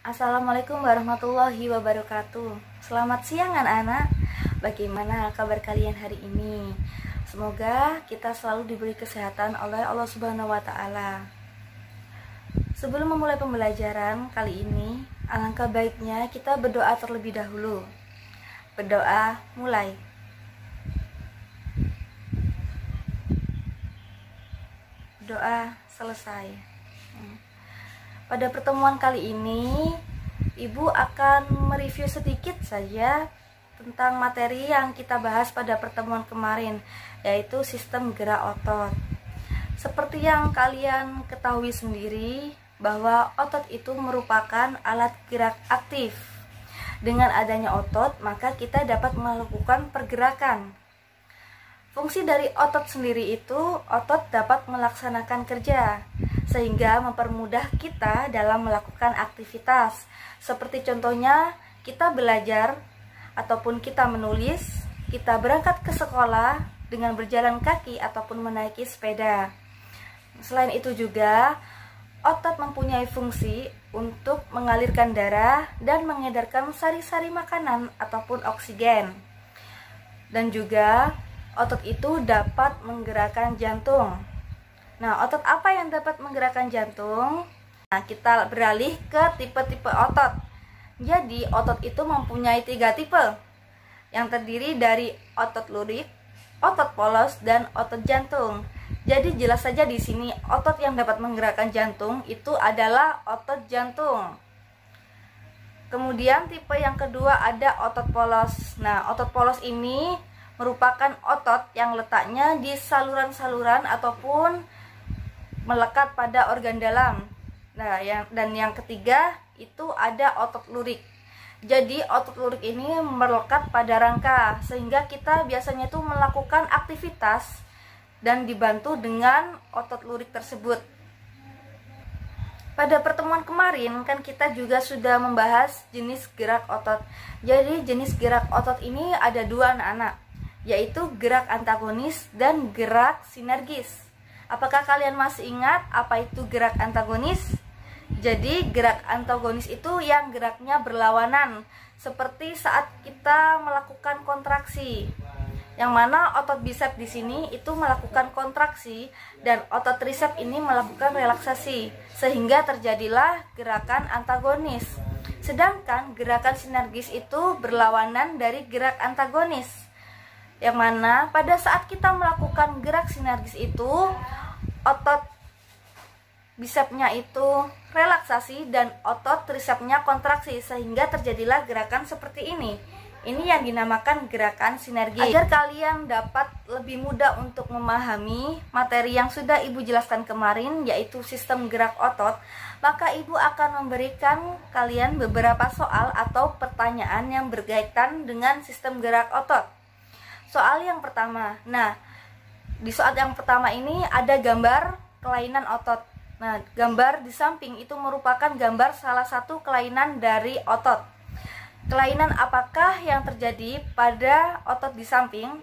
Assalamualaikum warahmatullahi wabarakatuh. Selamat siang anak-anak. Bagaimana kabar kalian hari ini? Semoga kita selalu diberi kesehatan oleh Allah Subhanahu wa Ta'ala. Sebelum memulai pembelajaran kali ini, alangkah baiknya kita berdoa terlebih dahulu. Berdoa, mulai. Doa selesai. Pada pertemuan kali ini, Ibu akan mereview sedikit saja tentang materi yang kita bahas pada pertemuan kemarin, yaitu sistem gerak otot. Seperti yang kalian ketahui sendiri, bahwa otot itu merupakan alat gerak aktif. Dengan adanya otot, maka kita dapat melakukan pergerakan. Fungsi dari otot sendiri itu, otot dapat melaksanakan kerja, sehingga mempermudah kita dalam melakukan aktivitas. Seperti contohnya, kita belajar, ataupun kita menulis, kita berangkat ke sekolah dengan berjalan kaki ataupun menaiki sepeda. Selain itu juga, otot mempunyai fungsi untuk mengalirkan darah dan mengedarkan sari-sari makanan ataupun oksigen. Dan juga, otot itu dapat menggerakkan jantung. Nah, otot apa yang dapat menggerakkan jantung? Nah, kita beralih ke tipe-tipe otot. Jadi, otot itu mempunyai 3 tipe, yang terdiri dari otot lurik, otot polos, dan otot jantung. Jadi, jelas saja di sini otot yang dapat menggerakkan jantung itu adalah otot jantung. Kemudian tipe yang kedua ada otot polos. Nah, otot polos ini merupakan otot yang letaknya di saluran-saluran ataupun melekat pada organ dalam. Nah, yang ketiga itu ada otot lurik. Jadi otot lurik ini melekat pada rangka, sehingga kita biasanya itu melakukan aktivitas dan dibantu dengan otot lurik tersebut. Pada pertemuan kemarin kan kita juga sudah membahas jenis gerak otot. Jadi jenis gerak otot ini ada 2 anak-anak, yaitu gerak antagonis dan gerak sinergis. Apakah kalian masih ingat apa itu gerak antagonis? Jadi gerak antagonis itu yang geraknya berlawanan, seperti saat kita melakukan kontraksi. Yang mana otot bisep di sini itu melakukan kontraksi dan otot trisep ini melakukan relaksasi, sehingga terjadilah gerakan antagonis. Sedangkan gerakan sinergis itu berlawanan dari gerak antagonis. Yang mana pada saat kita melakukan gerak sinergis itu, otot bisepnya itu relaksasi dan otot trisepnya kontraksi, sehingga terjadilah gerakan seperti ini. Ini yang dinamakan gerakan sinergis. Agar kalian dapat lebih mudah untuk memahami materi yang sudah Ibu jelaskan kemarin, yaitu sistem gerak otot, maka Ibu akan memberikan kalian beberapa soal atau pertanyaan yang berkaitan dengan sistem gerak otot. Soal yang pertama. Nah, di soal yang pertama ini ada gambar kelainan otot. Nah, gambar di samping itu merupakan gambar salah satu kelainan dari otot. Kelainan apakah yang terjadi pada otot di samping,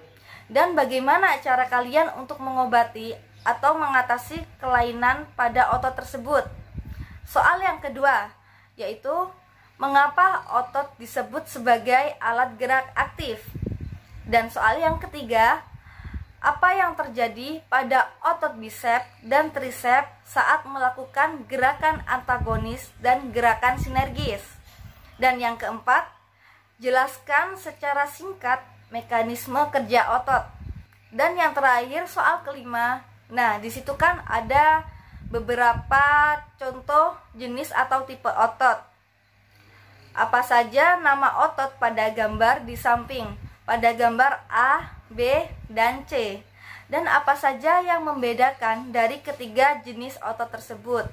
dan bagaimana cara kalian untuk mengobati atau mengatasi kelainan pada otot tersebut? Soal yang kedua, yaitu mengapa otot disebut sebagai alat gerak aktif? Dan soal yang ketiga, apa yang terjadi pada otot bisep dan trisep saat melakukan gerakan antagonis dan gerakan sinergis? Dan yang keempat, jelaskan secara singkat mekanisme kerja otot. Dan yang terakhir, soal kelima. Nah, di situ kan ada beberapa contoh jenis atau tipe otot. Apa saja nama otot pada gambar di samping? Pada gambar A, B, dan C. Dan apa saja yang membedakan dari ketiga jenis otot tersebut?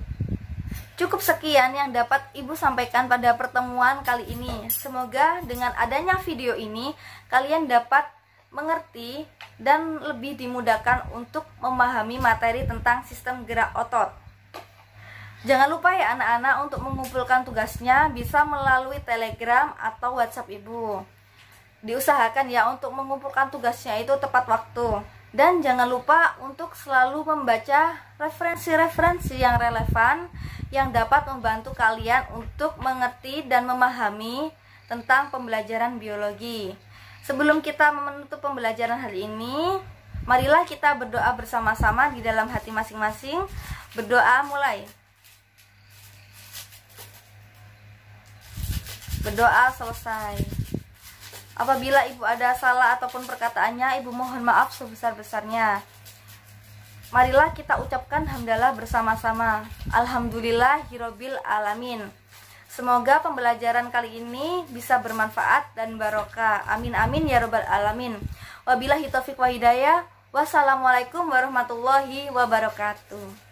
Cukup sekian yang dapat Ibu sampaikan pada pertemuan kali ini. Semoga dengan adanya video ini, kalian dapat mengerti dan lebih dimudahkan untuk memahami materi tentang sistem gerak otot. Jangan lupa ya anak-anak, untuk mengumpulkan tugasnya bisa melalui Telegram atau WhatsApp Ibu. Diusahakan ya untuk mengumpulkan tugasnya itu tepat waktu. Dan jangan lupa untuk selalu membaca referensi-referensi yang relevan yang dapat membantu kalian untuk mengerti dan memahami tentang pembelajaran biologi. Sebelum kita menutup pembelajaran hari ini, marilah kita berdoa bersama-sama di dalam hati masing-masing. Berdoa mulai. Berdoa selesai. Apabila ibu ada salah ataupun perkataannya, ibu mohon maaf sebesar-besarnya. Marilah kita ucapkan hamdalah bersama-sama. Alhamdulillahirabbil alamin. Semoga pembelajaran kali ini bisa bermanfaat dan barokah. Amin amin ya rabbal alamin. Wabillahi taufiq wa hidayah. Wassalamualaikum warahmatullahi wabarakatuh.